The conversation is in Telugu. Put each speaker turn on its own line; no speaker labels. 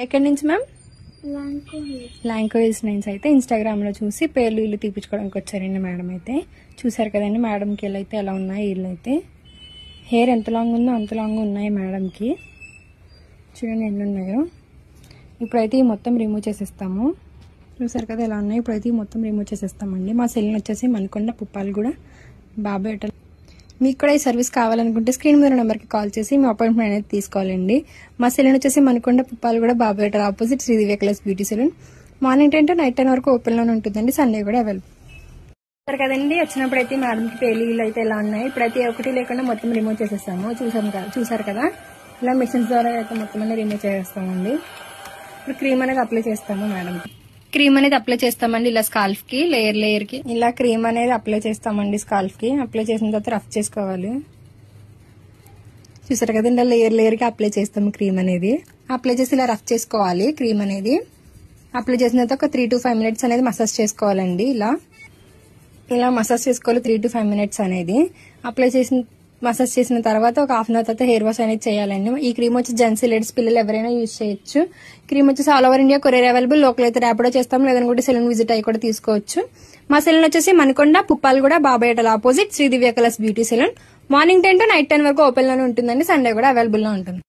ఎక్కడి నుంచి మ్యామ్? లాంకో హిల్స్ నుంచి అయితే ఇన్స్టాగ్రామ్ లో చూసి పేర్లు ఇల్లు తీపించుకోవడానికి వచ్చారండి మేడం. అయితే చూసారు కదండి మేడంకి ఇల్లు అయితే ఎలా ఉన్నాయి. ఇల్లు అయితే హెయిర్ ఎంత లాంగ్ ఉందో అంత లాంగ్ ఉన్నాయి మేడంకి. చూడండి ఎన్ని ఉన్నాయో. ఇప్పుడైతే ఈ మొత్తం రిమూవ్ చేసేస్తాము. చూసారు కదా ఎలా ఉన్నాయి. ఇప్పుడైతే ఈ మొత్తం రిమూవ్ చేసేస్తామండి. మా సెల్ని వచ్చేసి మనకొండ పుప్పాలు కూడా బాబాయ్. మీకు కూడా ఈ సర్వీస్ కావాలనుకుంటే స్క్రీన్ మీద నెంబర్కి కాల్ చేసి మీ అపాయింట్మెంట్ అనేది తీసుకోవాలండి. మా సెలూన్ వచ్చేసి మనకొండ పుప్పాలు కూడా బాబాయ్ opposite Sridivya colours beauty salon. Morning 10 to night 10 వరకు ఓపెన్ లోనే ఉంటుందండి. సండే కూడా అవైలబుల్. సరే కదండి, వచ్చినప్పుడు అయితే మేడంకి పేర్లు అయితే ఎలా ఉన్నాయి. ఇప్పుడైతే ఒకటి లేకుండా మొత్తం రిమూవ్ చేసేస్తాము. చూసారు కదా ఇలా మిషన్స్ ద్వారా అయితే మొత్తం అనేది రిమూవ్ చేసేస్తామండి. ఇప్పుడు క్రీమ్ అనేది అప్లై చేస్తాము మేడంకి. క్రీమ్ అనేది అప్లై చేస్తామండి ఇలా స్కాల్ఫ్ కి లేయర్ కి ఇలా క్రీమ్ అనేది అప్లై చేస్తామండి. స్కాల్ఫ్ కి అప్లై చేసిన తర్వాత రఫ్ చేసుకోవాలి. చూసారు కదా ఇలా లేయర్ కి అప్లై చేస్తాము. క్రీమ్ అనేది అప్లై చేసి ఇలా రఫ్ చేసుకోవాలి. క్రీమ్ అనేది అప్లై చేసిన తర్వాత ఒక 3 to 5 minutes అనేది మసాజ్ చేసుకోవాలండి. ఇలా మసాజ్ చేసుకోవాలి 3 to 5 minutes అనేది. మసాజ్ చేసిన తర్వాత ఒక హాఫ్ అన్ అవర్ తర్వాత హెయిర్ వాష్ అనేది చేయాలండి. ఈ క్రీమ్ వచ్చి జెంట్స్ లేడీస్ పిల్లలు ఎవరైనా యూజ్ చేయొచ్చు. క్రీమ్ వచ్చేసి all over India courier available. Local అయితే ర్యాపిడో చేస్తాం, లేదనుకుంటే సెలూన్ విజిట్ అయ్యి కూడా తీసుకోవచ్చు. మా సెలూన్ వచ్చేసి మనకొండ పుప్పాలు కూడా బాబాయ్ opposite Sridivya colours beauty salon. Morning 10 to night 10 వరకు ఓపెన్ లోనే ఉంటుందండి. సండే కూడా అవైలబుల్ లో ఉంటుంది.